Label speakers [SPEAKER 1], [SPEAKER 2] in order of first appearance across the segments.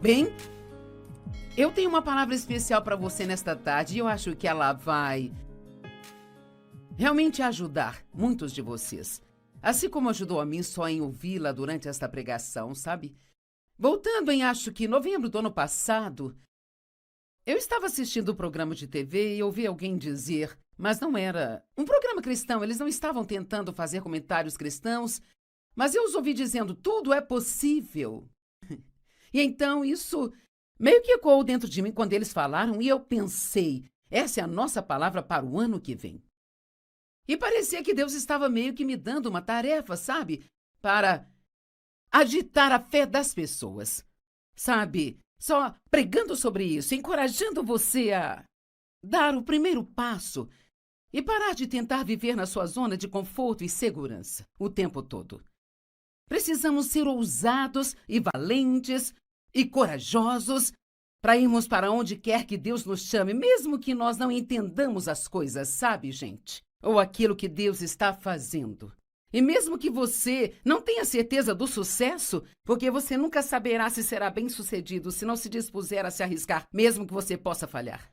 [SPEAKER 1] Bem, eu tenho uma palavra especial para você nesta tarde e eu acho que ela vai realmente ajudar muitos de vocês. Assim como ajudou a mim só em ouvi-la durante esta pregação, sabe? Voltando em, acho que novembro do ano passado, eu estava assistindo um programa de TV e ouvi alguém dizer, mas não era um programa cristão, eles não estavam tentando fazer comentários cristãos, mas eu os ouvi dizendo, tudo é possível. E então isso meio que ecoou dentro de mim quando eles falaram e eu pensei, essa é a nossa palavra para o ano que vem. E parecia que Deus estava meio que me dando uma tarefa, sabe? Para agitar a fé das pessoas, sabe? Só pregando sobre isso, encorajando você a dar o primeiro passo e parar de tentar viver na sua zona de conforto e segurança o tempo todo. Precisamos ser ousados e valentes e corajosos para irmos para onde quer que Deus nos chame, mesmo que nós não entendamos as coisas, sabe, gente? Ou aquilo que Deus está fazendo. E mesmo que você não tenha certeza do sucesso, porque você nunca saberá se será bem-sucedido se não se dispuser a se arriscar, mesmo que você possa falhar.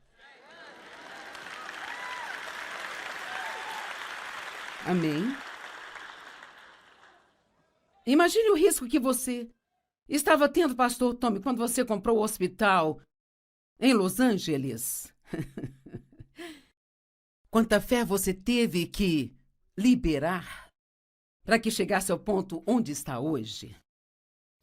[SPEAKER 1] Amém? Imagine o risco que você estava tendo, pastor Tommy, quando você comprou o hospital em Los Angeles. Quanta fé você teve que liberar para que chegasse ao ponto onde está hoje.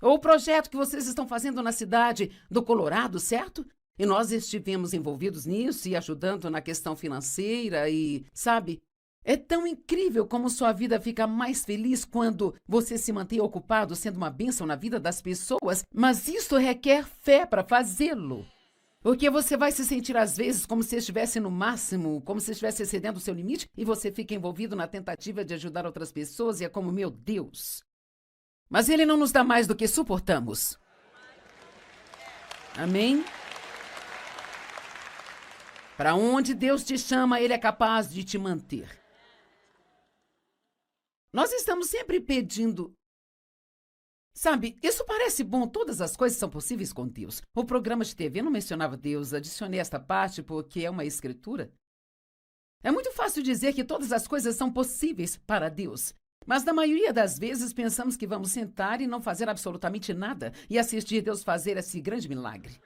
[SPEAKER 1] Ou o projeto que vocês estão fazendo na cidade do Colorado, certo? E nós estivemos envolvidos nisso e ajudando na questão financeira e, sabe, é tão incrível como sua vida fica mais feliz quando você se mantém ocupado sendo uma bênção na vida das pessoas, mas isso requer fé para fazê-lo. Porque você vai se sentir às vezes como se estivesse no máximo, como se estivesse excedendo o seu limite e você fica envolvido na tentativa de ajudar outras pessoas e é como, meu Deus. Mas Ele não nos dá mais do que suportamos. Amém? Para onde Deus te chama, Ele é capaz de te manter. Nós estamos sempre pedindo. Sabe, isso parece bom, todas as coisas são possíveis com Deus. O programa de TV não mencionava Deus, adicionei esta parte porque é uma escritura. É muito fácil dizer que todas as coisas são possíveis para Deus, mas na maioria das vezes pensamos que vamos sentar e não fazer absolutamente nada e assistir Deus fazer esse grande milagre.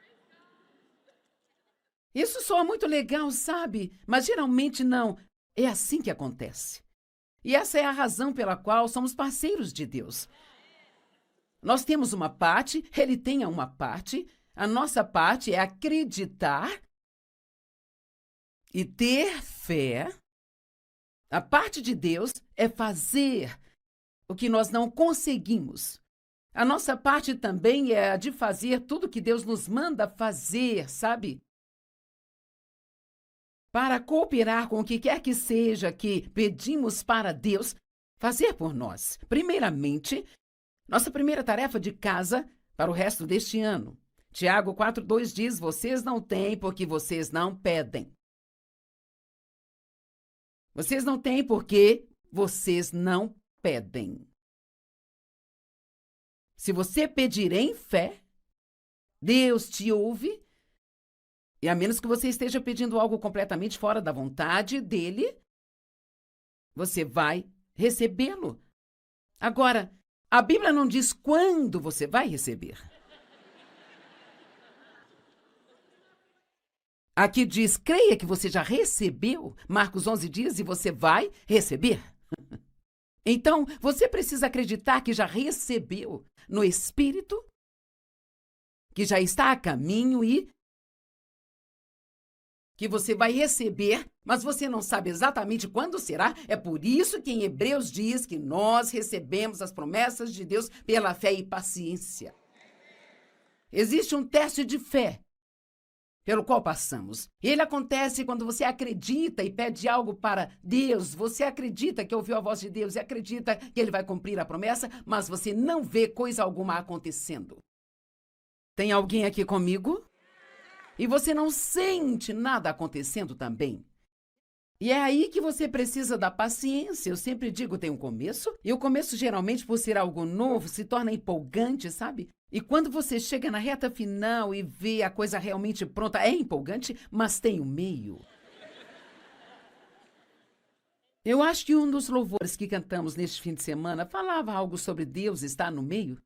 [SPEAKER 1] Isso soa muito legal, sabe? Mas geralmente não. É assim que acontece. E essa é a razão pela qual somos parceiros de Deus. Nós temos uma parte, Ele tem uma parte, a nossa parte é acreditar e ter fé. A parte de Deus é fazer o que nós não conseguimos. A nossa parte também é a de fazer tudo que Deus nos manda fazer, sabe? Para cooperar com o que quer que seja que pedimos para Deus fazer por nós. Primeiramente, nossa primeira tarefa de casa para o resto deste ano. Tiago 4:2 diz, vocês não têm porque vocês não pedem. Vocês não têm porque vocês não pedem. Se você pedir em fé, Deus te ouve, e a menos que você esteja pedindo algo completamente fora da vontade dele, você vai recebê-lo. Agora, a Bíblia não diz quando você vai receber. Aqui diz, creia que você já recebeu. Marcos 11 diz, e você vai receber. Então, você precisa acreditar que já recebeu no Espírito, que já está a caminho e que você vai receber, mas você não sabe exatamente quando será. É por isso que em Hebreus diz que nós recebemos as promessas de Deus pela fé e paciência. Existe um teste de fé pelo qual passamos. Ele acontece quando você acredita e pede algo para Deus. Você acredita que ouviu a voz de Deus e acredita que Ele vai cumprir a promessa, mas você não vê coisa alguma acontecendo. Tem alguém aqui comigo? E você não sente nada acontecendo também. E é aí que você precisa da paciência. Eu sempre digo, tem um começo. E o começo, geralmente, por ser algo novo, se torna empolgante, sabe? E quando você chega na reta final e vê a coisa realmente pronta, é empolgante, mas tem o meio. Eu acho que um dos louvores que cantamos neste fim de semana falava algo sobre Deus estar no meio.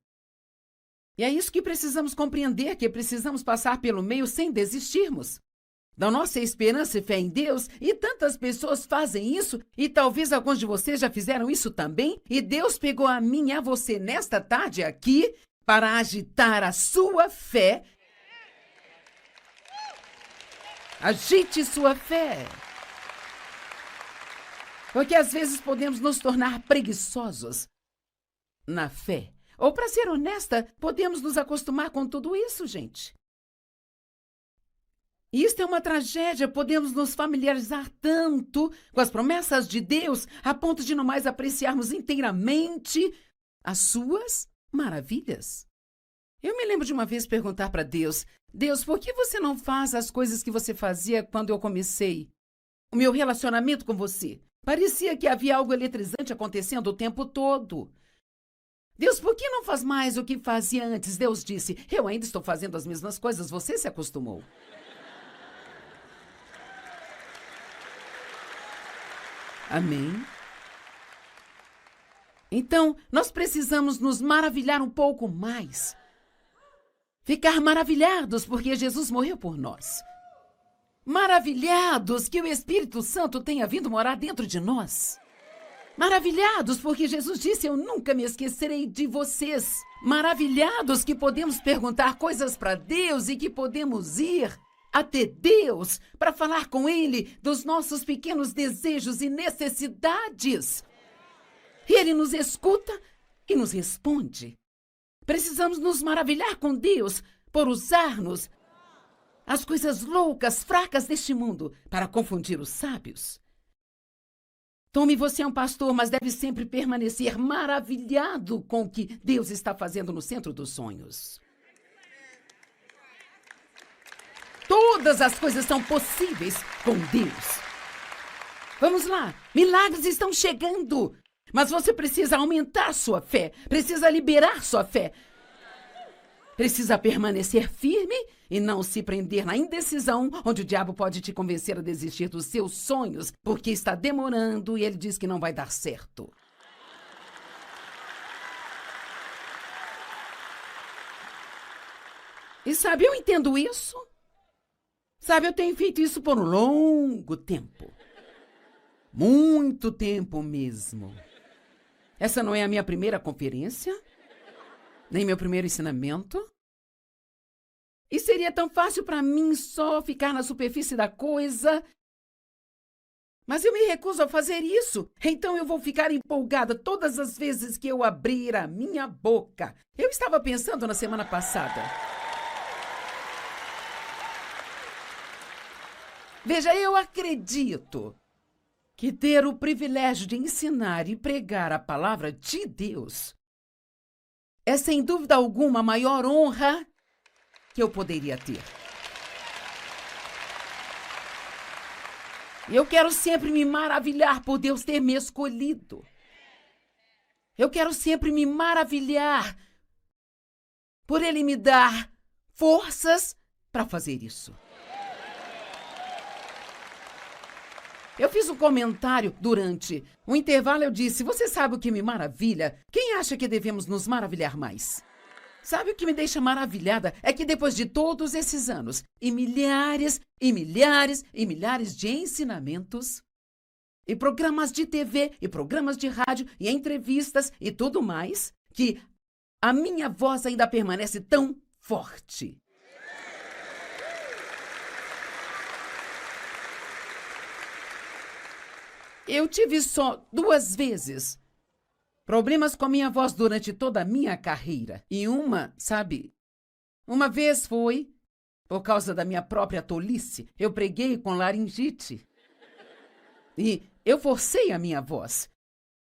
[SPEAKER 1] E é isso que precisamos compreender, que precisamos passar pelo meio sem desistirmos da nossa esperança e fé em Deus, e tantas pessoas fazem isso, e talvez alguns de vocês já fizeram isso também, e Deus pegou a mim e a você nesta tarde aqui para agitar a sua fé. Agite sua fé. Porque às vezes podemos nos tornar preguiçosos na fé. Ou, para ser honesta, podemos nos acostumar com tudo isso, gente. Isto é uma tragédia, podemos nos familiarizar tanto com as promessas de Deus a ponto de não mais apreciarmos inteiramente as suas maravilhas. Eu me lembro de uma vez perguntar para Deus, Deus, por que você não faz as coisas que você fazia quando eu comecei o meu relacionamento com você? Parecia que havia algo eletrizante acontecendo o tempo todo. Deus, por que não faz mais o que fazia antes? Deus disse, eu ainda estou fazendo as mesmas coisas, você se acostumou. Amém? Então, nós precisamos nos maravilhar um pouco mais. Ficar maravilhados porque Jesus morreu por nós. Maravilhados que o Espírito Santo tenha vindo morar dentro de nós. Maravilhados porque Jesus disse, eu nunca me esquecerei de vocês. Maravilhados que podemos perguntar coisas para Deus e que podemos ir até Deus para falar com Ele dos nossos pequenos desejos e necessidades. E Ele nos escuta e nos responde. Precisamos nos maravilhar com Deus por usar-nos as coisas loucas, fracas deste mundo para confundir os sábios. Tome, você é um pastor, mas deve sempre permanecer maravilhado com o que Deus está fazendo no centro dos sonhos. Todas as coisas são possíveis com Deus. Vamos lá, milagres estão chegando, mas você precisa aumentar sua fé, precisa liberar sua fé. Precisa permanecer firme e não se prender na indecisão, onde o diabo pode te convencer a desistir dos seus sonhos, porque está demorando e ele diz que não vai dar certo. E sabe, eu entendo isso. Sabe, eu tenho feito isso por um longo tempo. Muito tempo mesmo. Essa não é a minha primeira conferência, nem meu primeiro ensinamento. E seria tão fácil para mim só ficar na superfície da coisa. Mas eu me recuso a fazer isso. Então eu vou ficar empolgada todas as vezes que eu abrir a minha boca. Eu estava pensando na semana passada. Veja, eu acredito que ter o privilégio de ensinar e pregar a palavra de Deus é, sem dúvida alguma, a maior honra que eu poderia ter. Eu quero sempre me maravilhar por Deus ter me escolhido. Eu quero sempre me maravilhar por Ele me dar forças para fazer isso. Eu fiz um comentário durante o intervalo, eu disse, você sabe o que me maravilha? Quem acha que devemos nos maravilhar mais? Sabe o que me deixa maravilhada? É que depois de todos esses anos, e milhares, e milhares, e milhares de ensinamentos, e programas de TV, e programas de rádio, e entrevistas, e tudo mais, que a minha voz ainda permanece tão forte. Eu tive só 2 vezes problemas com a minha voz durante toda a minha carreira. E uma vez foi por causa da minha própria tolice. Eu preguei com laringite. E eu forcei a minha voz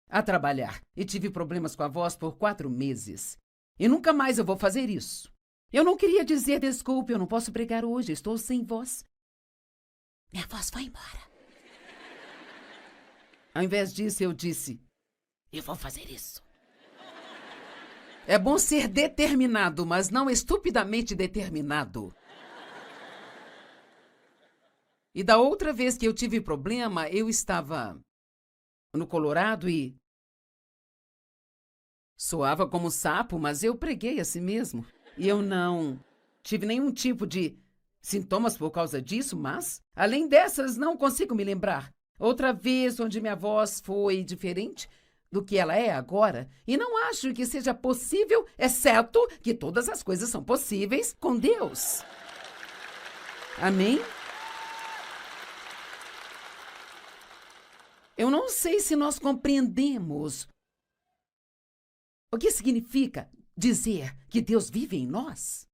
[SPEAKER 1] a trabalhar. E tive problemas com a voz por 4 meses. E nunca mais eu vou fazer isso. Eu não queria dizer, desculpe, eu não posso pregar hoje, estou sem voz. Minha voz foi embora. Ao invés disso, eu disse, eu vou fazer isso. É bom ser determinado, mas não estupidamente determinado. E da outra vez que eu tive problema, eu estava no Colorado e soava como sapo, mas eu preguei a si mesmo. E eu não tive nenhum tipo de sintomas por causa disso, mas, além dessas, não consigo me lembrar. Outra vez onde minha voz foi diferente do que ela é agora, e não acho que seja possível, exceto que todas as coisas são possíveis com Deus. Amém? Eu não sei se nós compreendemos o que significa dizer que Deus vive em nós.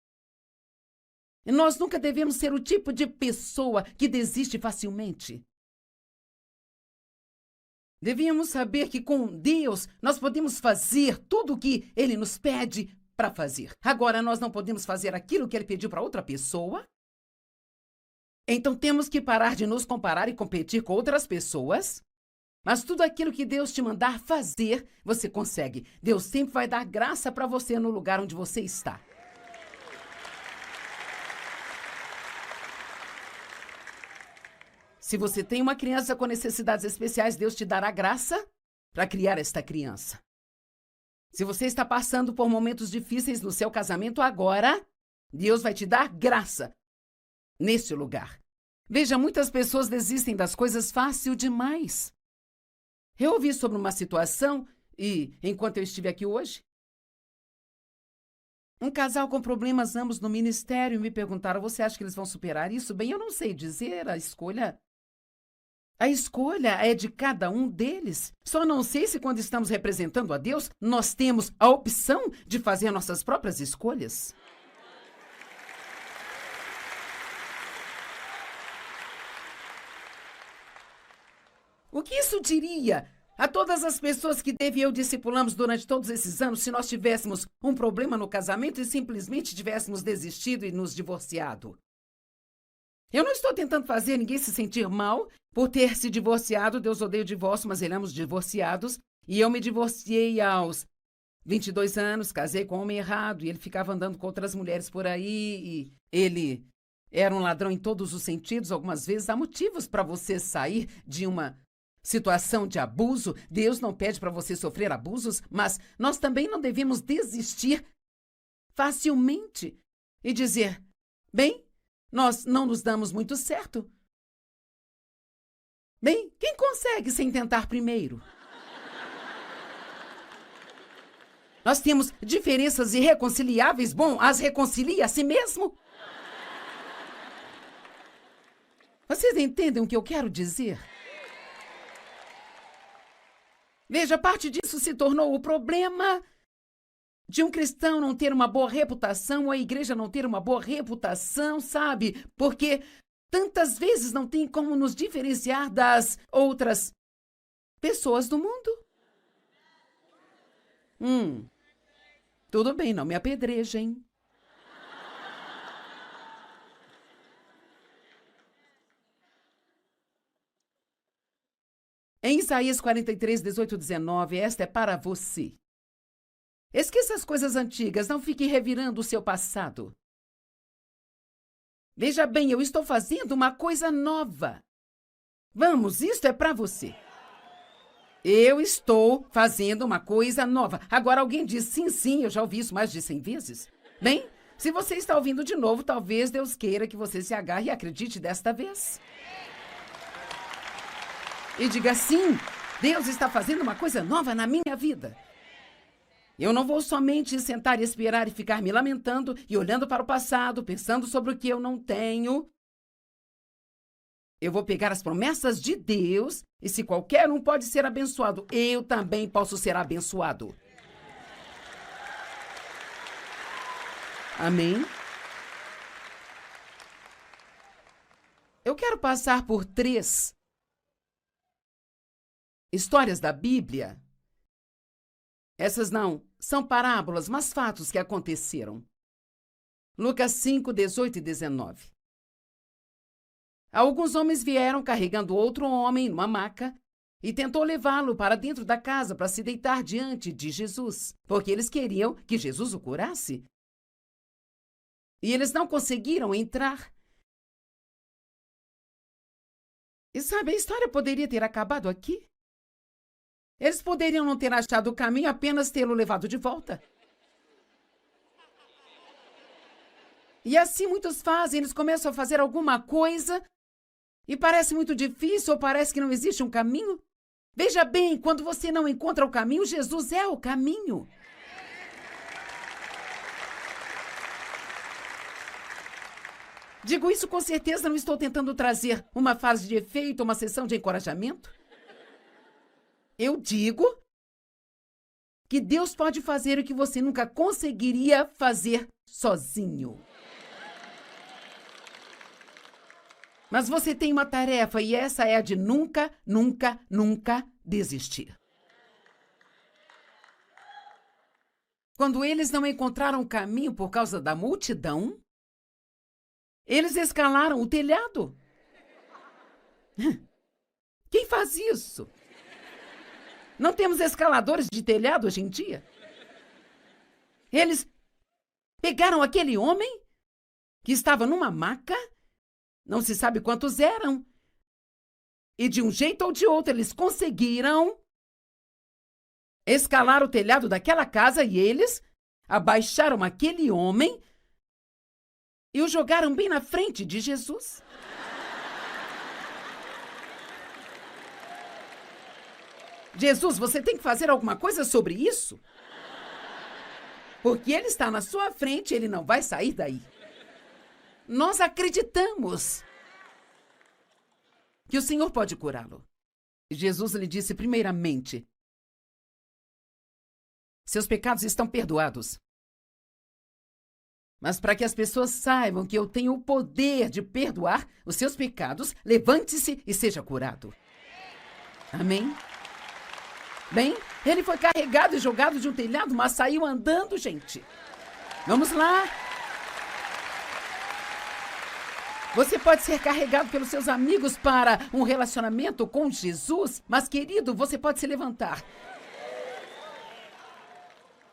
[SPEAKER 1] E nós nunca devemos ser o tipo de pessoa que desiste facilmente. Devíamos saber que com Deus nós podemos fazer tudo o que Ele nos pede para fazer. Agora, nós não podemos fazer aquilo que Ele pediu para outra pessoa. Então, temos que parar de nos comparar e competir com outras pessoas. Mas tudo aquilo que Deus te mandar fazer, você consegue. Deus sempre vai dar graça para você no lugar onde você está. Se você tem uma criança com necessidades especiais, Deus te dará graça para criar esta criança. Se você está passando por momentos difíceis no seu casamento agora, Deus vai te dar graça nesse lugar. Veja, muitas pessoas desistem das coisas fácil demais. Eu ouvi sobre uma situação e, enquanto eu estive aqui hoje, um casal com problemas ambos no ministério me perguntaram, você acha que eles vão superar isso? Bem, eu não sei dizer, a escolha é de cada um deles. Só não sei se quando estamos representando a Deus, nós temos a opção de fazer nossas próprias escolhas. O que isso diria a todas as pessoas que Dave e eu discipulamos durante todos esses anos se nós tivéssemos um problema no casamento e simplesmente tivéssemos desistido e nos divorciado? Eu não estou tentando fazer ninguém se sentir mal por ter se divorciado. Deus odeia o divórcio, mas ele ama os divorciados. E eu me divorciei aos 22 anos, casei com um homem errado, e ele ficava andando com outras mulheres por aí, e ele era um ladrão em todos os sentidos. Algumas vezes há motivos para você sair de uma situação de abuso. Deus não pede para você sofrer abusos, mas nós também não devemos desistir facilmente e dizer, bem, nós não nos damos muito certo. Bem, quem consegue sem tentar primeiro? Nós temos diferenças irreconciliáveis. Bom, as reconcilia a si mesmo. Vocês entendem o que eu quero dizer? Veja, parte disso se tornou o problema de um cristão não ter uma boa reputação, ou a igreja não ter uma boa reputação, sabe? Porque tantas vezes não tem como nos diferenciar das outras pessoas do mundo. Tudo bem, não me apedrejem. Em Isaías 43, 18, 19, esta é para você. Esqueça as coisas antigas, não fique revirando o seu passado. Veja bem, eu estou fazendo uma coisa nova. Vamos, isto é para você. Eu estou fazendo uma coisa nova. Agora alguém diz sim, sim, eu já ouvi isso mais de 100 vezes. Bem, se você está ouvindo de novo, talvez Deus queira que você se agarre e acredite desta vez. E diga sim, Deus está fazendo uma coisa nova na minha vida. Eu não vou somente sentar e esperar e ficar me lamentando e olhando para o passado, pensando sobre o que eu não tenho. Eu vou pegar as promessas de Deus e se qualquer um pode ser abençoado, eu também posso ser abençoado. Amém? Eu quero passar por 3 histórias da Bíblia. Essas não são parábolas, mas fatos que aconteceram. Lucas 5, 18 e 19. Alguns homens vieram carregando outro homem numa maca e tentou levá-lo para dentro da casa para se deitar diante de Jesus, porque eles queriam que Jesus o curasse. E eles não conseguiram entrar. E sabe, a história poderia ter acabado aqui. Eles poderiam não ter achado o caminho, apenas tê-lo levado de volta. E assim muitos fazem, eles começam a fazer alguma coisa e parece muito difícil ou parece que não existe um caminho. Veja bem, quando você não encontra o caminho, Jesus é o caminho. Digo isso com certeza, não estou tentando trazer uma frase de efeito, uma sessão de encorajamento. Eu digo que Deus pode fazer o que você nunca conseguiria fazer sozinho. Mas você tem uma tarefa e essa é a de nunca, nunca, nunca desistir. Quando eles não encontraram caminho por causa da multidão, eles escalaram o telhado. Quem faz isso? Não temos escaladores de telhado hoje em dia? Eles pegaram aquele homem que estava numa maca, não se sabe quantos eram, e de um jeito ou de outro eles conseguiram escalar o telhado daquela casa e eles abaixaram aquele homem e o jogaram bem na frente de Jesus. Jesus, você tem que fazer alguma coisa sobre isso? Porque ele está na sua frente, ele não vai sair daí. Nós acreditamos que o Senhor pode curá-lo. Jesus lhe disse primeiramente: seus pecados estão perdoados. Mas para que as pessoas saibam que eu tenho o poder de perdoar os seus pecados, levante-se e seja curado. Amém? Bem, ele foi carregado e jogado de um telhado, mas saiu andando, gente. Vamos lá. Você pode ser carregado pelos seus amigos para um relacionamento com Jesus, mas, querido, você pode se levantar.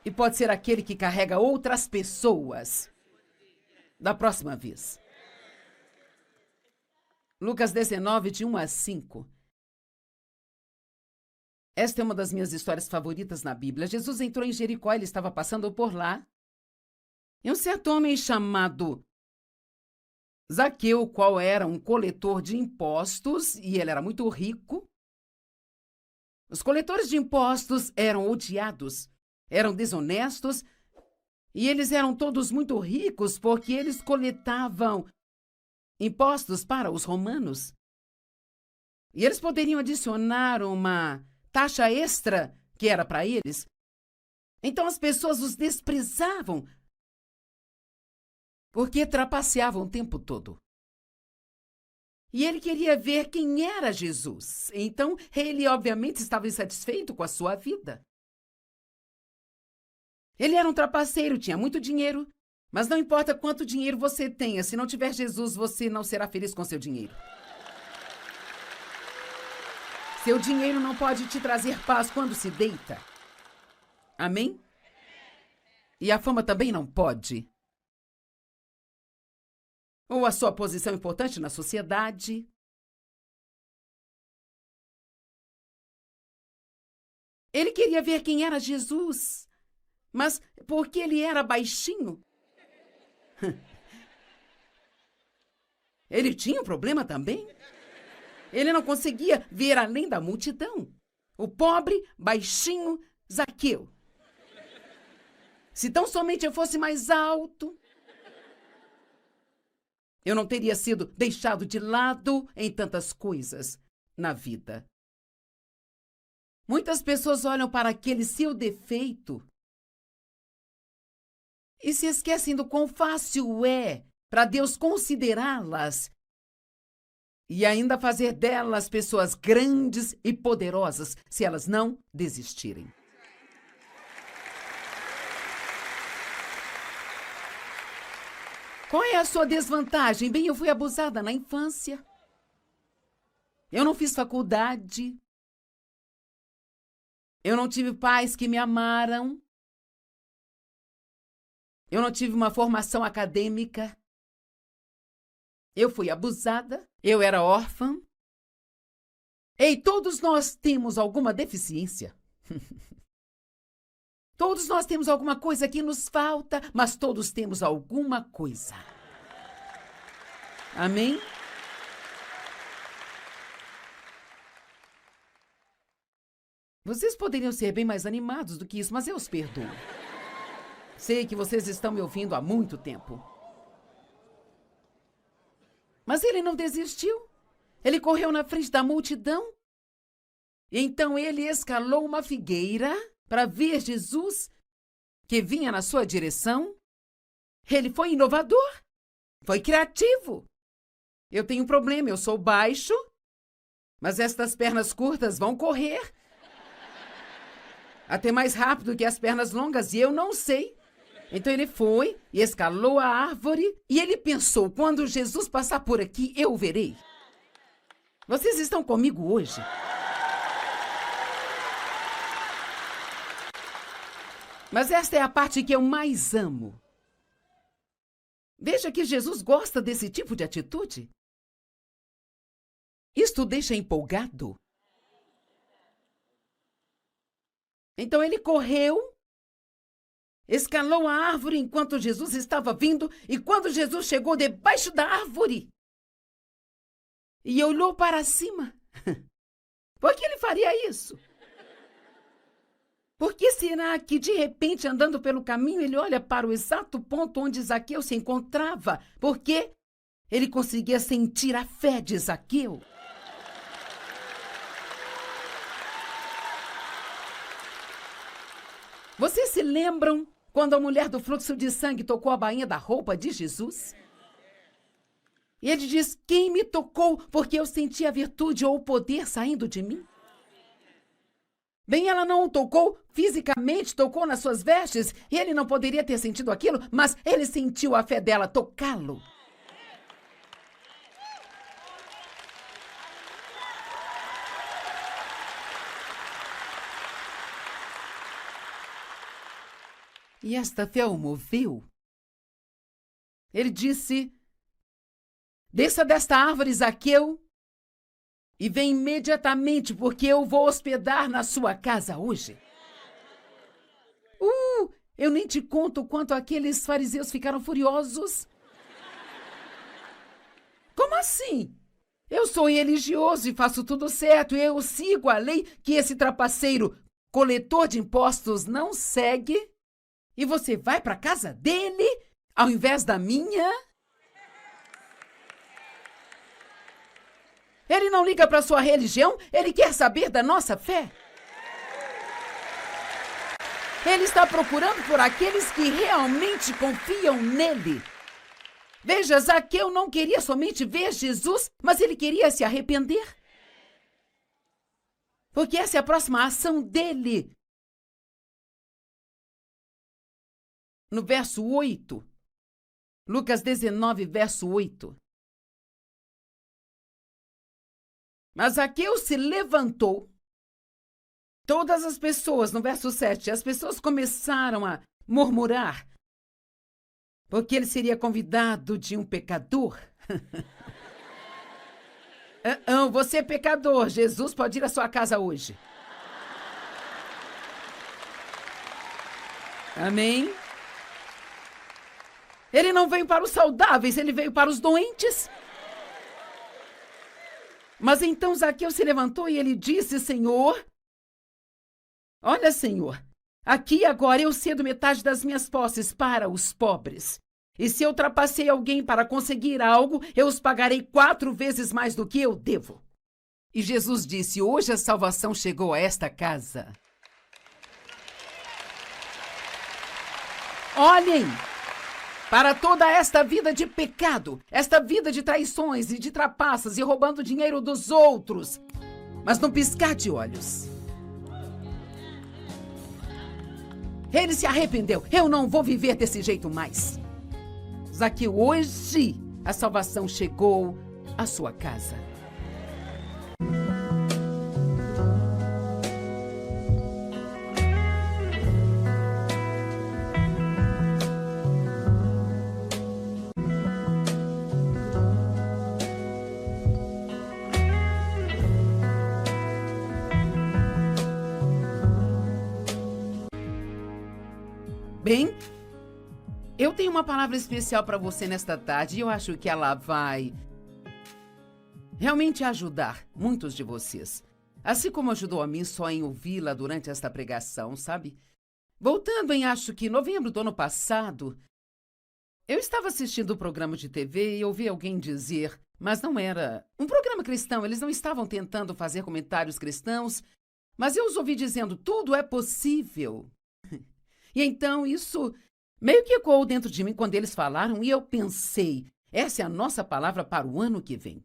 [SPEAKER 1] E pode ser aquele que carrega outras pessoas da próxima vez. Lucas 19, de 1 a 5. Esta é uma das minhas histórias favoritas na Bíblia. Jesus entrou em Jericó, ele estava passando por lá. E um certo homem chamado Zaqueu, qual era um coletor de impostos, e ele era muito rico. Os coletores de impostos eram odiados, eram desonestos, e eles eram todos muito ricos porque eles coletavam impostos para os romanos. E eles poderiam adicionar uma taxa extra que era para eles. Então as pessoas os desprezavam porque trapaceavam o tempo todo. E ele queria ver quem era Jesus. Então ele obviamente estava insatisfeito com a sua vida. Ele era um trapaceiro, tinha muito dinheiro, mas não importa quanto dinheiro você tenha, se não tiver Jesus, você não será feliz com seu dinheiro. Seu dinheiro não pode te trazer paz quando se deita. Amém? E a fama também não pode. Ou a sua posição importante na sociedade. Ele queria ver quem era Jesus, mas porque ele era baixinho, ele tinha um problema também. Ele não conseguia ver além da multidão. O pobre, baixinho Zaqueu. Se tão somente eu fosse mais alto, eu não teria sido deixado de lado em tantas coisas na vida. Muitas pessoas olham para aquele seu defeito e se esquecem do quão fácil é para Deus considerá-las e ainda fazer delas pessoas grandes e poderosas se elas não desistirem. Qual é a sua desvantagem? Bem, eu fui abusada na infância. Eu não fiz faculdade. Eu não tive pais que me amaram. Eu não tive uma formação acadêmica. Eu fui abusada. Eu era órfã. Ei, todos nós temos alguma deficiência. Todos nós temos alguma coisa que nos falta, mas todos temos alguma coisa. Amém? Vocês poderiam ser bem mais animados do que isso, mas eu os perdoo. Sei que vocês estão me ouvindo há muito tempo. Mas ele não desistiu. Ele correu na frente da multidão. E então ele escalou uma figueira para ver Jesus, que vinha na sua direção. Ele foi inovador. Foi criativo. Eu tenho um problema, eu sou baixo, mas estas pernas curtas vão correr até mais rápido que as pernas longas, e eu não sei. Então ele foi e escalou a árvore, e ele pensou, quando Jesus passar por aqui, eu o verei. Vocês estão comigo hoje? Mas esta é a parte que eu mais amo. Veja que Jesus gosta desse tipo de atitude. Isto o deixa empolgado. Então ele correu, escalou a árvore enquanto Jesus estava vindo, e quando Jesus chegou debaixo da árvore e olhou para cima, por que ele faria isso? Por que será que, de repente, andando pelo caminho, ele olha para o exato ponto onde Zaqueu se encontrava? Porque ele conseguia sentir a fé de Zaqueu. Vocês se lembram quando a mulher do fluxo de sangue tocou a bainha da roupa de Jesus? E ele diz, quem me tocou porque eu senti a virtude ou o poder saindo de mim? Bem, ela não o tocou fisicamente, tocou nas suas vestes, e ele não poderia ter sentido aquilo, mas ele sentiu a fé dela tocá-lo. E esta fé o moveu. Ele disse, desça desta árvore, Zaqueu, e vem imediatamente, porque eu vou hospedar na sua casa hoje. Eu nem te conto o quanto aqueles fariseus ficaram furiosos. Como assim? Eu sou religioso e faço tudo certo, eu sigo a lei que esse trapaceiro, coletor de impostos, não segue. E você vai para a casa dele, ao invés da minha? Ele não liga para a sua religião, ele quer saber da nossa fé. Ele está procurando por aqueles que realmente confiam nele. Veja, Zaqueu não queria somente ver Jesus, mas ele queria se arrepender. Porque essa é a próxima ação dele. No verso 8, Lucas 19, verso 8. Mas Zaqueu se levantou. Todas as pessoas, no verso 7, as pessoas começaram a murmurar, porque ele seria convidado de um pecador. Você é pecador, Jesus pode ir à sua casa hoje. Amém? Ele não veio para os saudáveis, ele veio para os doentes. Mas então Zaqueu se levantou e ele disse, Senhor, olha, Senhor, aqui agora eu cedo metade das minhas posses para os pobres. E se eu trapacei alguém para conseguir algo, eu os pagarei 4 vezes mais do que eu devo. E Jesus disse, hoje a salvação chegou a esta casa. Olhem para toda esta vida de pecado, esta vida de traições e de trapaças e roubando dinheiro dos outros. Mas num piscar de olhos, ele se arrependeu. Eu não vou viver desse jeito mais. Zaqueu, hoje a salvação chegou à sua casa. Bem, eu tenho uma palavra especial para você nesta tarde e eu acho que ela vai realmente ajudar muitos de vocês. Assim como ajudou a mim só em ouvi-la durante esta pregação, sabe? Voltando em, acho que novembro do ano passado, eu estava assistindo um programa de TV e ouvi alguém dizer, mas não era um programa cristão, eles não estavam tentando fazer comentários cristãos, mas eu os ouvi dizendo, tudo é possível. E então isso meio que ecoou dentro de mim quando eles falaram e eu pensei, essa é a nossa palavra para o ano que vem.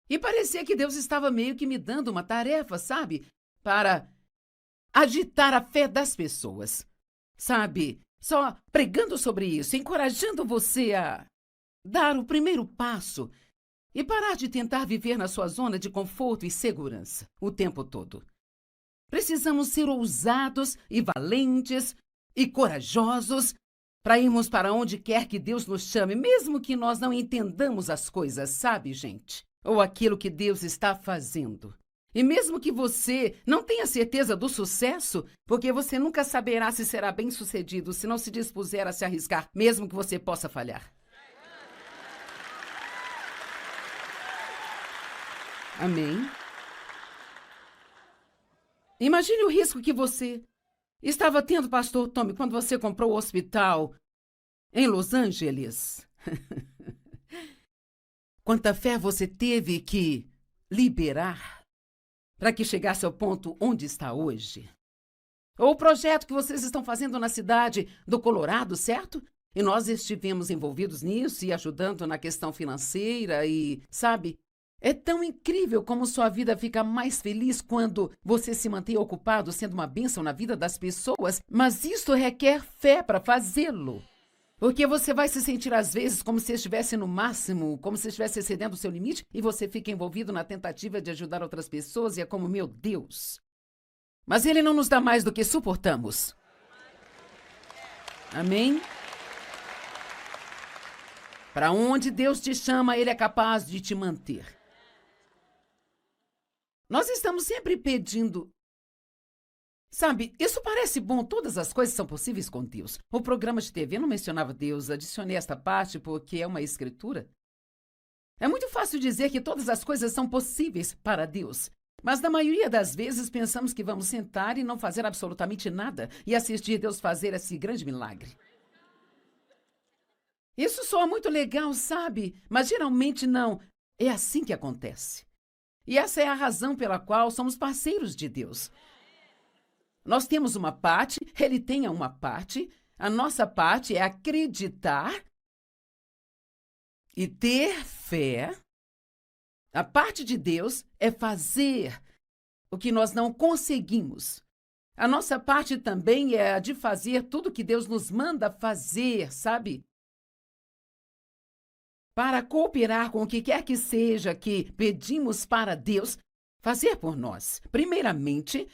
[SPEAKER 1] E parecia que Deus estava meio que me dando uma tarefa, sabe? Para agitar a fé das pessoas. Sabe? Só pregando sobre isso, encorajando você a dar o primeiro passo e parar de tentar viver na sua zona de conforto e segurança o tempo todo. Precisamos ser ousados e valentes e corajosos para irmos para onde quer que Deus nos chame, mesmo que nós não entendamos as coisas, sabe, gente? Ou aquilo que Deus está fazendo. E mesmo que você não tenha certeza do sucesso, porque você nunca saberá se será bem-sucedido se não se dispuser a se arriscar, mesmo que você possa falhar. Amém? Imagine o risco que você estava tendo, pastor Tommy, quando você comprou o hospital em Los Angeles. Quanta fé você teve que liberar para que chegasse ao ponto onde está hoje? Ou o projeto que vocês estão fazendo na cidade do Colorado, certo? E nós estivemos envolvidos nisso e ajudando na questão financeira e, sabe, é tão incrível como sua vida fica mais feliz quando você se mantém ocupado sendo uma bênção na vida das pessoas, mas isso requer fé para fazê-lo. Porque você vai se sentir, às vezes, como se estivesse no máximo, como se estivesse excedendo o seu limite, e você fica envolvido na tentativa de ajudar outras pessoas, e é como, meu Deus. Mas Ele não nos dá mais do que suportamos. Amém? Para onde Deus te chama, Ele é capaz de te manter. Nós estamos sempre pedindo. Sabe, isso parece bom, todas as coisas são possíveis com Deus. O programa de TV não mencionava Deus, adicionei esta parte porque é uma escritura. É muito fácil dizer que todas as coisas são possíveis para Deus, mas na maioria das vezes pensamos que vamos sentar e não fazer absolutamente nada e assistir Deus fazer esse grande milagre. Isso soa muito legal, sabe? Mas geralmente não. É assim que acontece. E essa é a razão pela qual somos parceiros de Deus. Nós temos uma parte, Ele tem uma parte, a nossa parte é acreditar e ter fé. A parte de Deus é fazer o que nós não conseguimos. A nossa parte também é a de fazer tudo que Deus nos manda fazer, sabe? Para cooperar com o que quer que seja que pedimos para Deus fazer por nós. Primeiramente,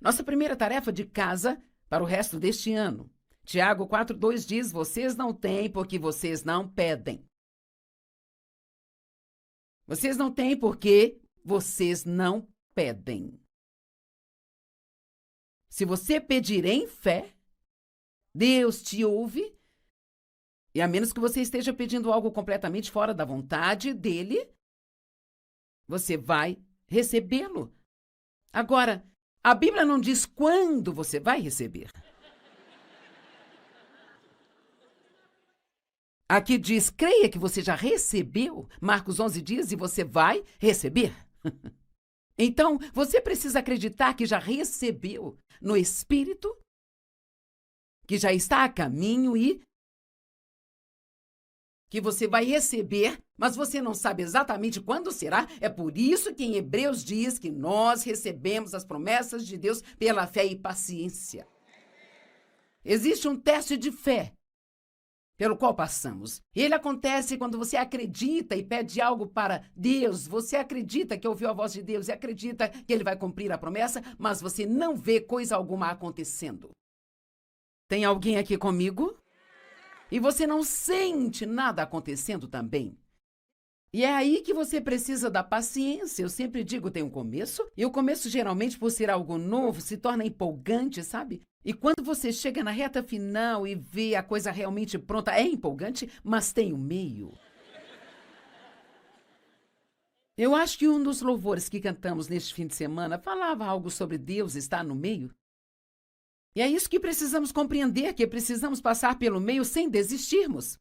[SPEAKER 1] nossa primeira tarefa de casa para o resto deste ano. Tiago 4:2 diz, vocês não têm porque vocês não pedem. Vocês não têm porque vocês não pedem. Se você pedir em fé, Deus te ouve, e a menos que você esteja pedindo algo completamente fora da vontade dele, você vai recebê-lo. Agora, a Bíblia não diz quando você vai receber. Aqui diz, creia que você já recebeu. Marcos 11 diz, e você vai receber. Então, você precisa acreditar que já recebeu no Espírito, que já está a caminho e que você vai receber, mas você não sabe exatamente quando será. É por isso que em Hebreus diz que nós recebemos as promessas de Deus pela fé e paciência. Existe um teste de fé pelo qual passamos. Ele acontece quando você acredita e pede algo para Deus. Você acredita que ouviu a voz de Deus e acredita que Ele vai cumprir a promessa, mas você não vê coisa alguma acontecendo. Tem alguém aqui comigo? E você não sente nada acontecendo também. E é aí que você precisa da paciência. Eu sempre digo, tem um começo, e o começo, geralmente, por ser algo novo, se torna empolgante, sabe? E quando você chega na reta final e vê a coisa realmente pronta, é empolgante, mas tem o meio. Eu acho que um dos louvores que cantamos neste fim de semana falava algo sobre Deus estar no meio. E é isso que precisamos compreender, que precisamos passar pelo meio sem desistirmos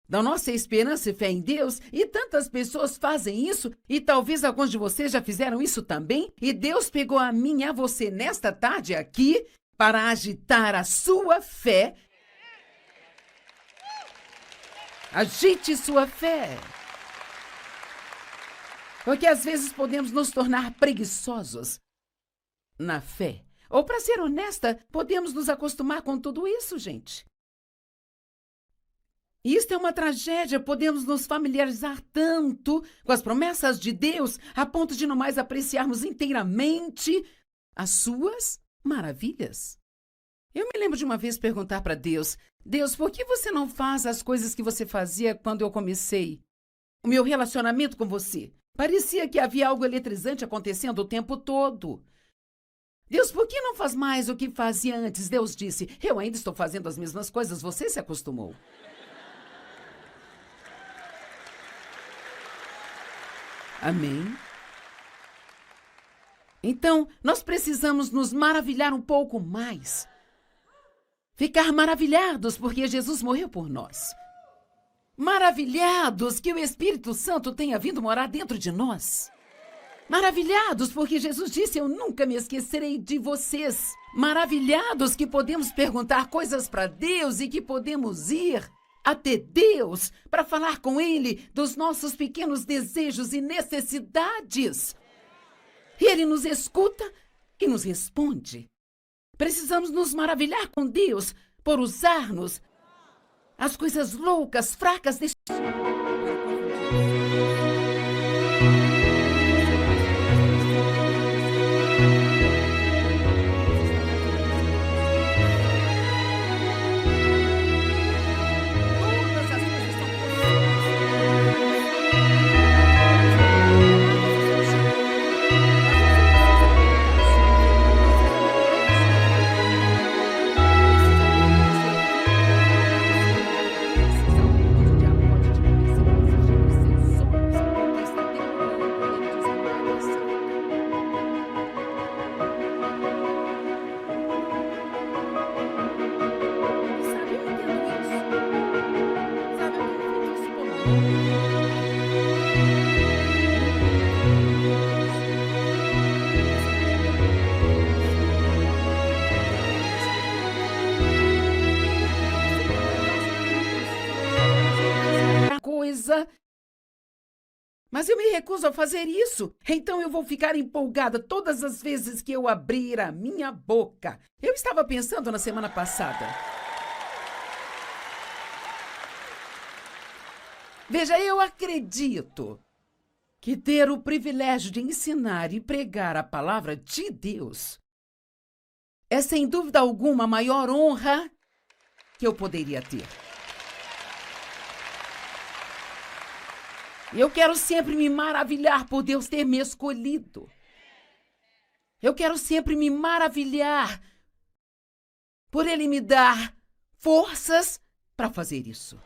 [SPEAKER 1] da nossa esperança e fé em Deus, e tantas pessoas fazem isso, e talvez alguns de vocês já fizeram isso também, e Deus pegou a mim e a você nesta tarde aqui para agitar a sua fé. Agite sua fé. Porque às vezes podemos nos tornar preguiçosos na fé. Ou, para ser honesta, podemos nos acostumar com tudo isso, gente. Isto é uma tragédia. Podemos nos familiarizar tanto com as promessas de Deus a ponto de não mais apreciarmos inteiramente as suas maravilhas. Eu me lembro de uma vez perguntar para Deus, Deus, por que você não faz as coisas que você fazia quando eu comecei o meu relacionamento com você? Parecia que havia algo eletrizante acontecendo o tempo todo. Deus, por que não faz mais o que fazia antes? Deus disse, eu ainda estou fazendo as mesmas coisas, você se acostumou. Amém? Então, nós precisamos nos maravilhar um pouco mais. Ficar maravilhados porque Jesus morreu por nós. Maravilhados que o Espírito Santo tenha vindo morar dentro de nós. Maravilhados porque Jesus disse, eu nunca me esquecerei de vocês. Maravilhados que podemos perguntar coisas para Deus e que podemos ir até Deus para falar com Ele dos nossos pequenos desejos e necessidades. E Ele nos escuta e nos responde. Precisamos nos maravilhar com Deus por usar-nos as coisas loucas, fracas deste coisa. Mas eu me recuso a fazer isso. Então eu vou ficar empolgada todas as vezes que eu abrir a minha boca. Eu estava pensando na semana passada. Veja, eu acredito que ter o privilégio de ensinar e pregar a palavra de Deus é, sem dúvida alguma, a maior honra que eu poderia ter. Eu quero sempre me maravilhar por Deus ter me escolhido. Eu quero sempre me maravilhar por Ele me dar forças para fazer isso.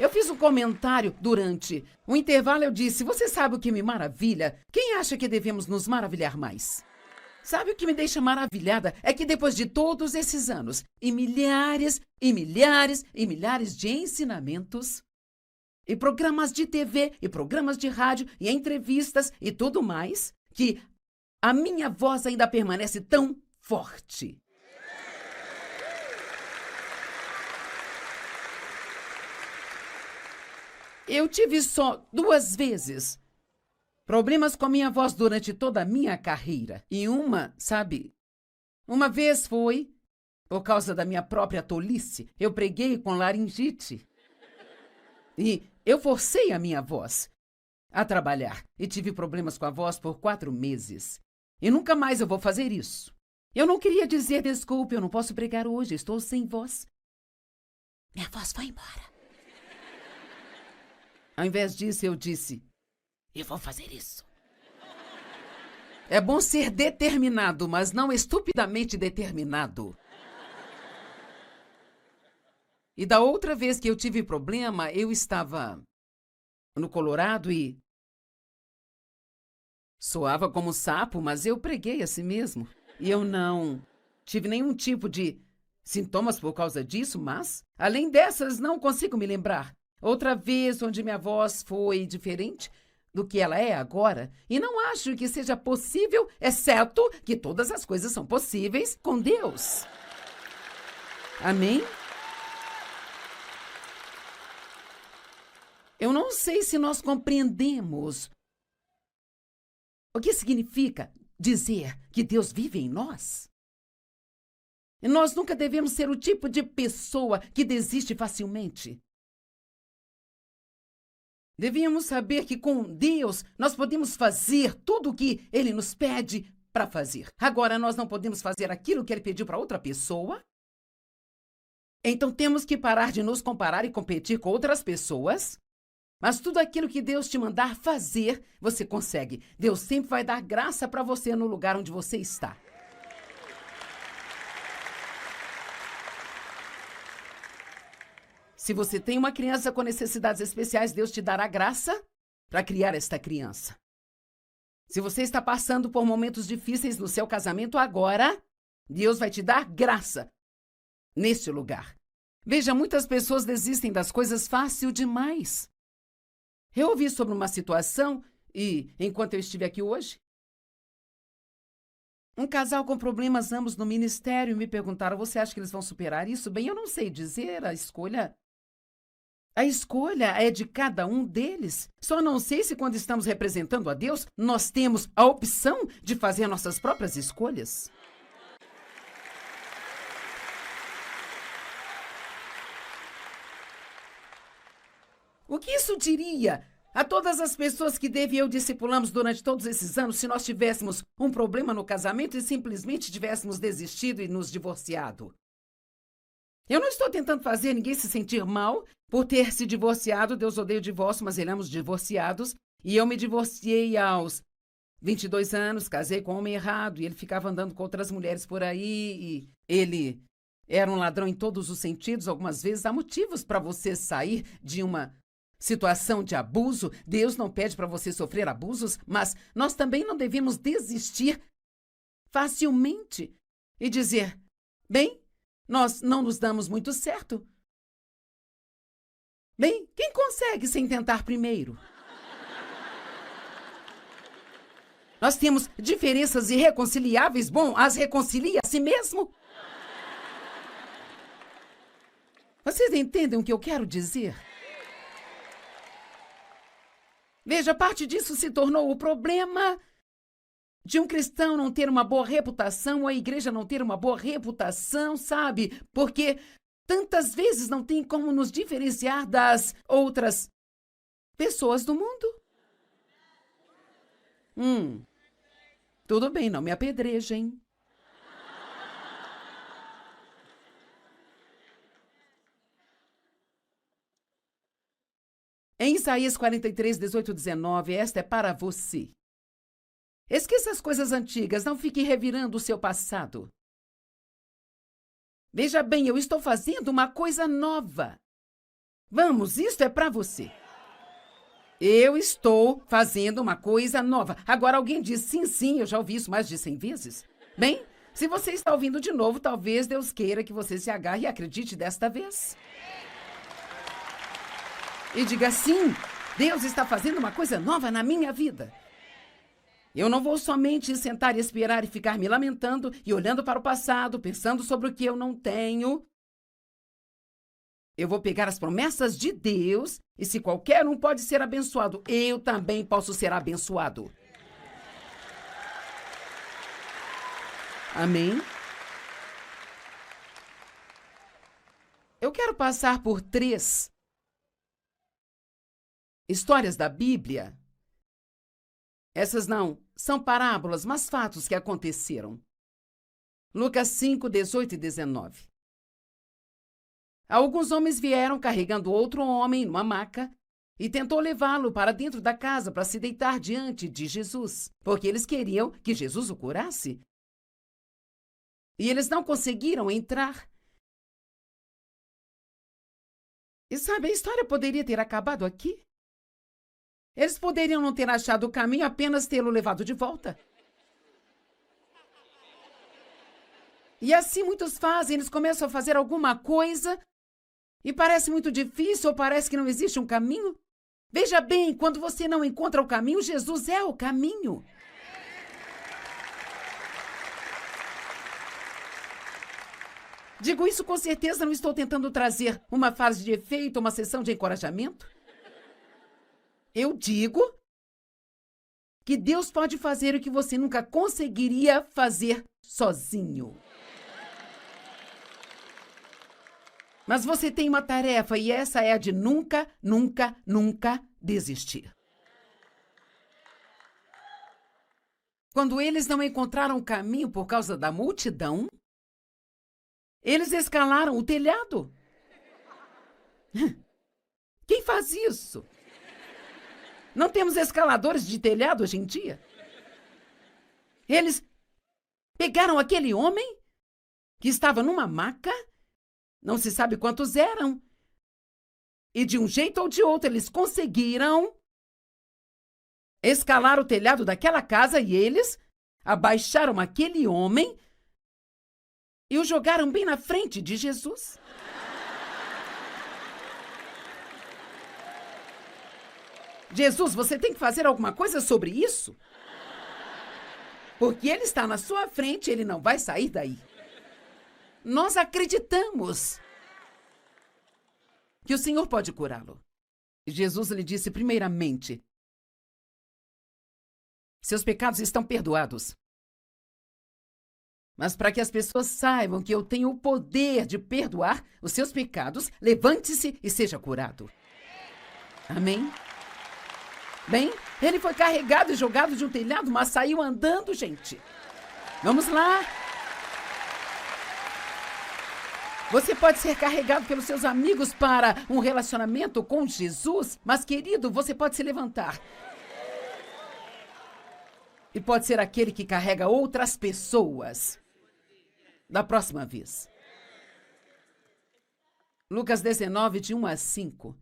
[SPEAKER 1] Eu fiz um comentário durante o intervalo, eu disse, você sabe o que me maravilha? Quem acha que devemos nos maravilhar mais? Sabe o que me deixa maravilhada? É que depois de todos esses anos, e milhares, e milhares, e milhares de ensinamentos, e programas de TV, e programas de rádio, e entrevistas, e tudo mais, que a minha voz ainda permanece tão forte. Eu tive só 2 vezes problemas com a minha voz durante toda a minha carreira. E uma vez foi por causa da minha própria tolice. Eu preguei com laringite. E eu forcei a minha voz a trabalhar. E tive problemas com a voz por 4 meses. E nunca mais eu vou fazer isso. Eu não queria dizer, desculpe, eu não posso pregar hoje, estou sem voz. Minha voz foi embora. Ao invés disso, eu disse: eu vou fazer isso. É bom ser determinado, mas não estupidamente determinado. E da outra vez que eu tive problema, eu estava no Colorado e soava como sapo, mas eu preguei a si mesmo. E eu não tive nenhum tipo de sintomas por causa disso, mas, além dessas, não consigo me lembrar. Outra vez onde minha voz foi diferente do que ela é agora, e não acho que seja possível, exceto que todas as coisas são possíveis com Deus. Amém? Eu não sei se nós compreendemos o que significa dizer que Deus vive em nós. E nós nunca devemos ser o tipo de pessoa que desiste facilmente. Devíamos saber que com Deus nós podemos fazer tudo o que Ele nos pede para fazer. Agora, nós não podemos fazer aquilo que Ele pediu para outra pessoa. Então, temos que parar de nos comparar e competir com outras pessoas. Mas tudo aquilo que Deus te mandar fazer, você consegue. Deus sempre vai dar graça para você no lugar onde você está. Se você tem uma criança com necessidades especiais, Deus te dará graça para criar esta criança. Se você está passando por momentos difíceis no seu casamento agora, Deus vai te dar graça neste lugar. Veja, muitas pessoas desistem das coisas fácil demais. Eu ouvi sobre uma situação e, enquanto eu estive aqui hoje, um casal com problemas ambos no ministério me perguntaram: você acha que eles vão superar isso? Bem, eu não sei dizer, a escolha é de cada um deles. Só não sei se quando estamos representando a Deus, nós temos a opção de fazer nossas próprias escolhas. O que isso diria a todas as pessoas que Dave e eu discipulamos durante todos esses anos se nós tivéssemos um problema no casamento e simplesmente tivéssemos desistido e nos divorciado? Eu não estou tentando fazer ninguém se sentir mal por ter se divorciado. Deus odeia o divórcio, mas ele ama os divorciados. E eu me divorciei aos 22 anos, casei com um homem errado, e ele ficava andando com outras mulheres por aí, e ele era um ladrão em todos os sentidos. Algumas vezes há motivos para você sair de uma situação de abuso. Deus não pede para você sofrer abusos, mas nós também não devemos desistir facilmente e dizer: bem, nós não nos damos muito certo. Bem, quem consegue sem tentar primeiro? Nós temos diferenças irreconciliáveis. Bom, as reconcilia a si mesmo. Vocês entendem o que eu quero dizer? Veja, parte disso se tornou o problema de um cristão não ter uma boa reputação, ou a igreja não ter uma boa reputação, sabe? Porque tantas vezes não tem como nos diferenciar das outras pessoas do mundo. Tudo bem, não me apedrejem. Em Isaías 43, 18, 19, esta é para você. Esqueça as coisas antigas, não fique revirando o seu passado. Veja bem, eu estou fazendo uma coisa nova. Vamos, isto é para você. Eu estou fazendo uma coisa nova. Agora alguém diz: sim, sim, eu já ouvi isso mais de 100 vezes. Bem, se você está ouvindo de novo, talvez Deus queira que você se agarre e acredite desta vez. E diga: sim, Deus está fazendo uma coisa nova na minha vida. Eu não vou somente sentar e esperar e ficar me lamentando e olhando para o passado, pensando sobre o que eu não tenho. Eu vou pegar as promessas de Deus, e se qualquer um pode ser abençoado, eu também posso ser abençoado. Amém? Eu quero passar por 3 histórias da Bíblia. Essas não são parábolas, mas fatos que aconteceram. Lucas 5, 18 e 19. Alguns homens vieram carregando outro homem numa maca e tentou levá-lo para dentro da casa para se deitar diante de Jesus, porque eles queriam que Jesus o curasse. E eles não conseguiram entrar. E sabe, a história poderia ter acabado aqui. Eles poderiam não ter achado o caminho, apenas tê-lo levado de volta. E assim muitos fazem, eles começam a fazer alguma coisa e parece muito difícil ou parece que não existe um caminho. Veja bem, quando você não encontra o caminho, Jesus é o caminho. Digo isso com certeza, não estou tentando trazer uma frase de efeito, uma sessão de encorajamento. Eu digo que Deus pode fazer o que você nunca conseguiria fazer sozinho. Mas você tem uma tarefa e essa é a de nunca, nunca, nunca desistir. Quando eles não encontraram o caminho por causa da multidão, eles escalaram o telhado. Quem faz isso? Não temos escaladores de telhado hoje em dia? Eles pegaram aquele homem que estava numa maca, não se sabe quantos eram, e de um jeito ou de outro eles conseguiram escalar o telhado daquela casa e eles abaixaram aquele homem e o jogaram bem na frente de Jesus. Jesus, você tem que fazer alguma coisa sobre isso? Porque ele está na sua frente, ele não vai sair daí. Nós acreditamos que o Senhor pode curá-lo. Jesus lhe disse primeiramente: seus pecados estão perdoados. Mas para que as pessoas saibam que eu tenho o poder de perdoar os seus pecados, levante-se e seja curado. Amém? Bem, ele foi carregado e jogado de um telhado, mas saiu andando, gente. Vamos lá. Você pode ser carregado pelos seus amigos para um relacionamento com Jesus, mas, querido, você pode se levantar. E pode ser aquele que carrega outras pessoas da próxima vez. Lucas 19, de 1 a 5.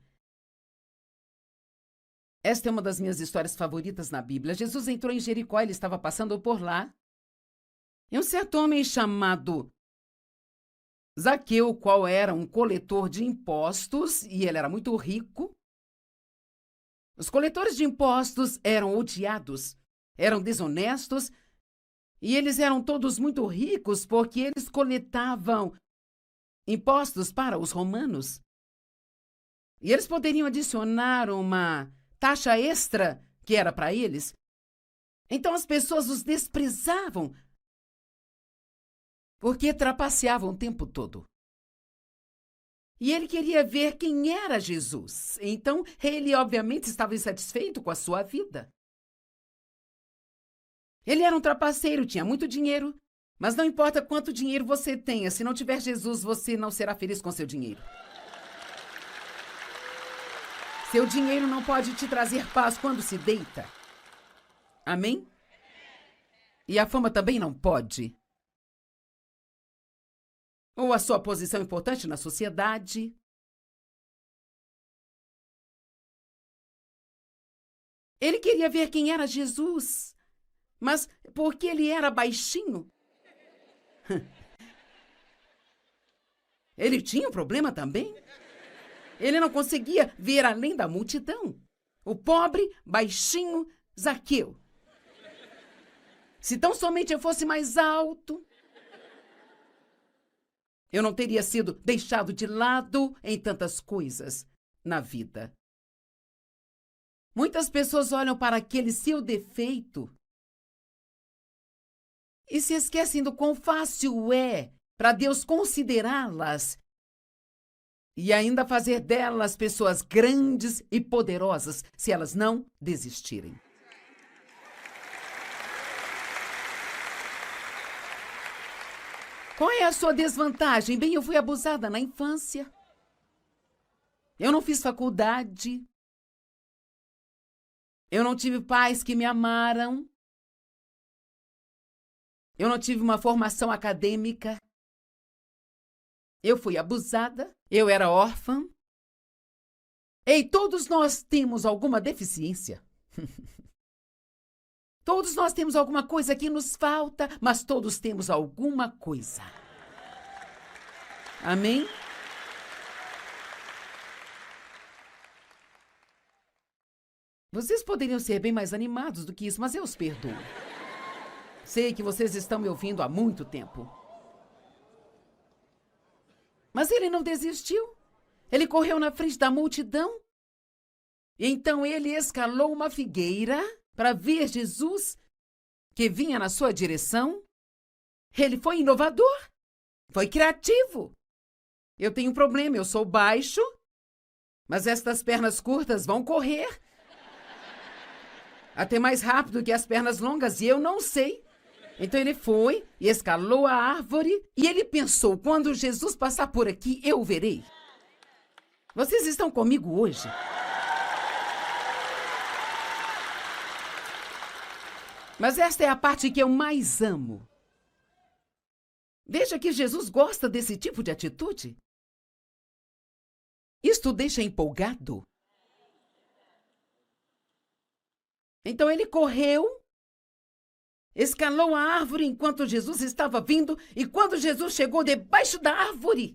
[SPEAKER 1] Esta é uma das minhas histórias favoritas na Bíblia. Jesus entrou em Jericó, ele estava passando por lá. E um certo homem chamado Zaqueu, qual era um coletor de impostos, e ele era muito rico. Os coletores de impostos eram odiados, eram desonestos, e eles eram todos muito ricos porque eles coletavam impostos para os romanos. E eles poderiam adicionar uma taxa extra que era para eles. Então as pessoas os desprezavam porque trapaceavam o tempo todo. E ele queria ver quem era Jesus. Então ele obviamente estava insatisfeito com a sua vida. Ele era um trapaceiro, tinha muito dinheiro, mas não importa quanto dinheiro você tenha, se não tiver Jesus, você não será feliz com seu dinheiro. Seu dinheiro não pode te trazer paz quando se deita. Amém? E a fama também não pode. Ou a sua posição importante na sociedade. Ele queria ver quem era Jesus, mas porque ele era baixinho, ele tinha um problema também. Ele não conseguia ver além da multidão. O pobre, baixinho Zaqueu. Se tão somente eu fosse mais alto, eu não teria sido deixado de lado em tantas coisas na vida. Muitas pessoas olham para aquele seu defeito e se esquecem do quão fácil é para Deus considerá-las e ainda fazer delas pessoas grandes e poderosas se elas não desistirem. Qual é a sua desvantagem? Bem, eu fui abusada na infância. Eu não fiz faculdade. Eu não tive pais que me amaram. Eu não tive uma formação acadêmica. Eu fui abusada. Eu era órfã. Ei, todos nós temos alguma deficiência. Todos nós temos alguma coisa que nos falta, mas todos temos alguma coisa. Amém? Vocês poderiam ser bem mais animados do que isso, mas eu os perdoo. Sei que vocês estão me ouvindo há muito tempo. Mas ele não desistiu. Ele correu na frente da multidão. E então ele escalou uma figueira para ver Jesus, que vinha na sua direção. Ele foi inovador. Foi criativo. Eu tenho um problema, eu sou baixo, mas estas pernas curtas vão correr até mais rápido que as pernas longas, e eu não sei. Então ele foi e escalou a árvore, e ele pensou, quando Jesus passar por aqui, eu o verei. Vocês estão comigo hoje? Mas esta é a parte que eu mais amo. Veja que Jesus gosta desse tipo de atitude. Isto o deixa empolgado. Então ele correu, escalou a árvore enquanto Jesus estava vindo, e quando Jesus chegou debaixo da árvore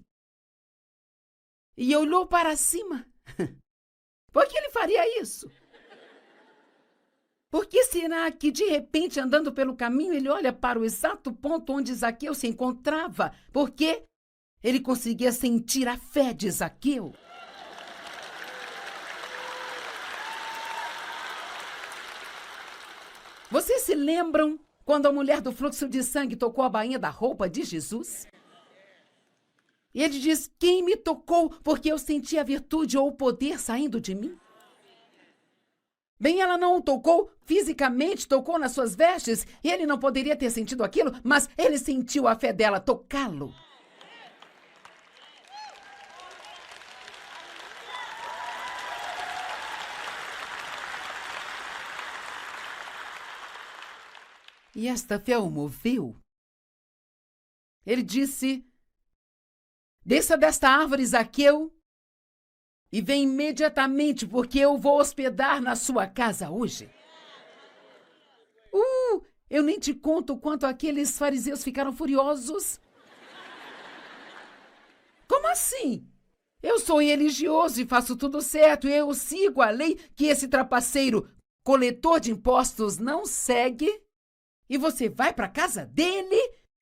[SPEAKER 1] e olhou para cima, por que ele faria isso? Por que será que, de repente, andando pelo caminho, ele olha para o exato ponto onde Zaqueu se encontrava? Porque ele conseguia sentir a fé de Zaqueu. Vocês se lembram quando a mulher do fluxo de sangue tocou a bainha da roupa de Jesus? E ele diz, quem me tocou porque eu senti a virtude ou o poder saindo de mim? Bem, ela não o tocou fisicamente, tocou nas suas vestes, e ele não poderia ter sentido aquilo, mas ele sentiu a fé dela tocá-lo. E esta fé o moveu. Ele disse, desça desta árvore, Zaqueu, e vem imediatamente, porque eu vou hospedar na sua casa hoje. Eu nem te conto o quanto aqueles fariseus ficaram furiosos. Como assim? Eu sou religioso e faço tudo certo, e eu sigo a lei que esse trapaceiro, coletor de impostos, não segue. E você vai para a casa dele,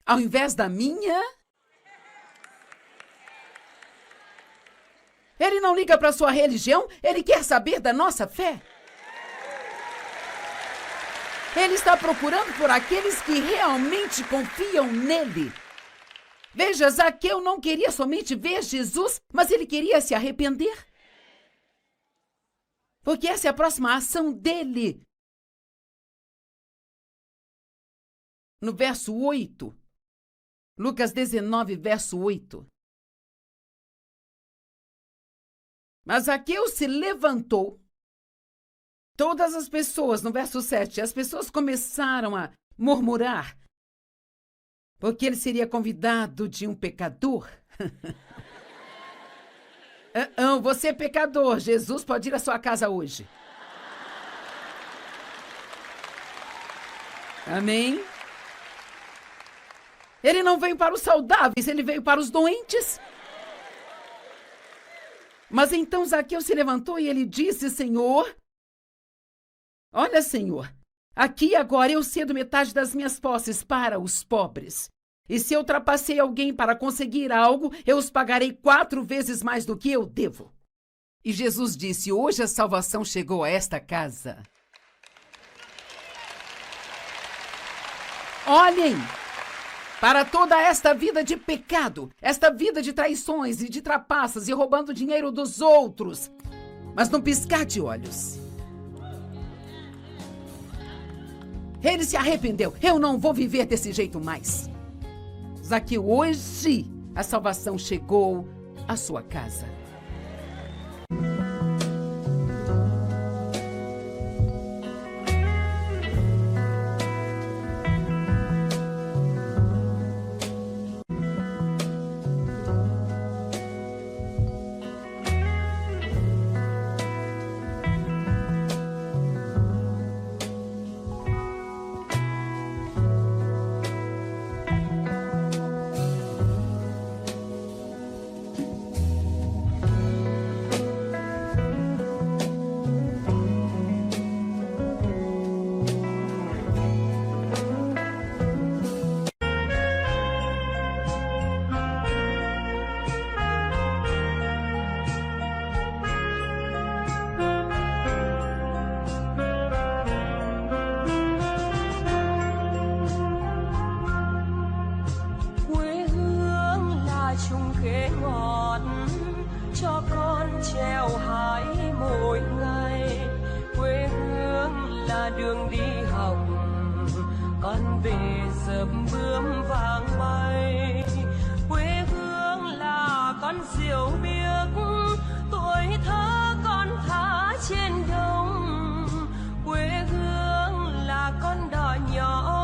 [SPEAKER 1] ao invés da minha? Ele não liga para a sua religião, ele quer saber da nossa fé. Ele está procurando por aqueles que realmente confiam nele. Veja, Zaqueu não queria somente ver Jesus, mas ele queria se arrepender. Porque essa é a próxima ação dele. No verso 8, Lucas 19, verso 8. Mas Zaqueu se levantou. Todas as pessoas, no verso 7, as pessoas começaram a murmurar, porque ele seria convidado de um pecador. Você é pecador, Jesus pode ir à sua casa hoje. Amém? Ele não veio para os saudáveis, ele veio para os doentes. Mas então Zaqueu se levantou e ele disse, Senhor, olha, Senhor, aqui agora eu cedo metade das minhas posses para os pobres. E se eu trapacei alguém para conseguir algo, eu os pagarei 4 vezes mais do que eu devo. E Jesus disse, hoje a salvação chegou a esta casa. Olhem para toda esta vida de pecado, esta vida de traições e de trapaças e roubando dinheiro dos outros. Mas num piscar de olhos, ele se arrependeu. Eu não vou viver desse jeito mais. Zaqueu, hoje a salvação chegou à sua casa.
[SPEAKER 2] là đường đi học, con về sớm bướm vàng bay. Quê hương là con diều biếc, tuổi thơ con thả trên đồng. Quê hương là con đò nhỏ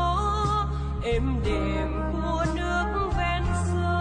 [SPEAKER 2] êm đềm của nước ven sông.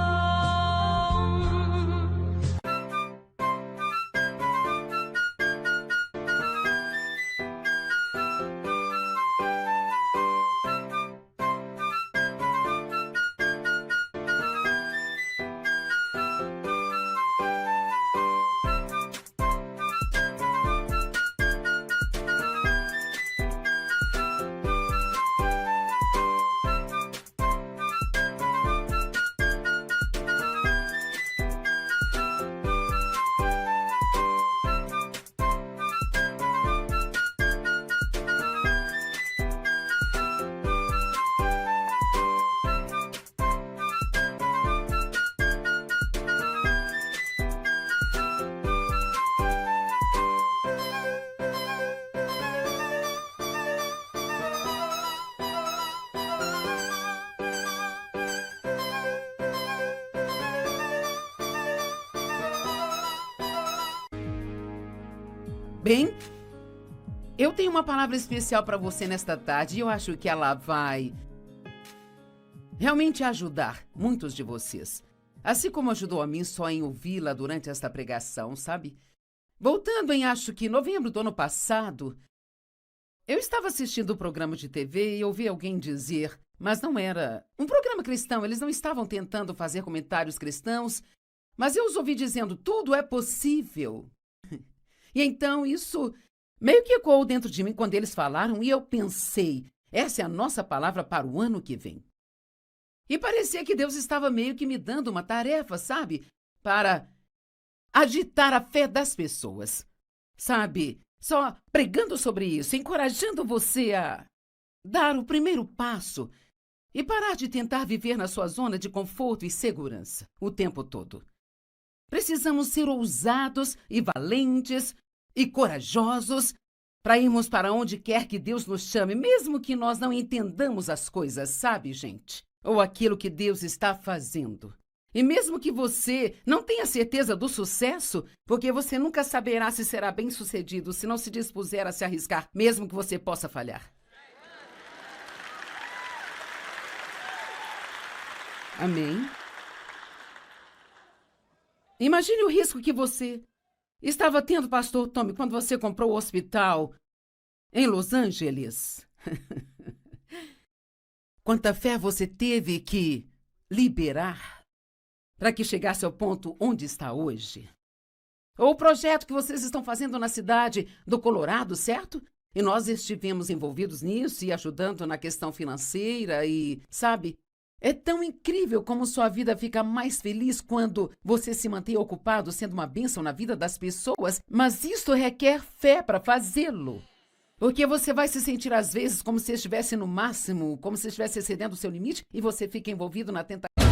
[SPEAKER 1] Bem, eu tenho uma palavra especial para você nesta tarde e eu acho que ela vai realmente ajudar muitos de vocês. Assim como ajudou a mim só em ouvi-la durante esta pregação, sabe? Voltando em, acho que novembro do ano passado, eu estava assistindo um programa de TV e ouvi alguém dizer, mas não era um programa cristão, eles não estavam tentando fazer comentários cristãos, mas eu os ouvi dizendo, tudo é possível. E então isso meio que ecoou dentro de mim quando eles falaram e eu pensei, essa é a nossa palavra para o ano que vem. E parecia que Deus estava meio que me dando uma tarefa, sabe? Para agitar a fé das pessoas, sabe? Só pregando sobre isso, encorajando você a dar o primeiro passo e parar de tentar viver na sua zona de conforto e segurança o tempo todo. Precisamos ser ousados e valentes e corajosos para irmos para onde quer que Deus nos chame, mesmo que nós não entendamos as coisas, sabe, gente? Ou aquilo que Deus está fazendo. E mesmo que você não tenha certeza do sucesso, porque você nunca saberá se será bem-sucedido se não se dispuser a se arriscar, mesmo que você possa falhar. Amém? Imagine o risco que você estava tendo, pastor Tommy, quando você comprou o hospital em Los Angeles. Quanta fé você teve que liberar para que chegasse ao ponto onde está hoje. Ou o projeto que vocês estão fazendo na cidade do Colorado, certo? E nós estivemos envolvidos nisso e ajudando na questão financeira e, sabe, é tão incrível como sua vida fica mais feliz quando você se mantém ocupado sendo uma bênção na vida das pessoas, mas isso requer fé para fazê-lo. Porque você vai se sentir às vezes como se estivesse no máximo, como se estivesse excedendo o seu limite e você fica envolvido na tentativa.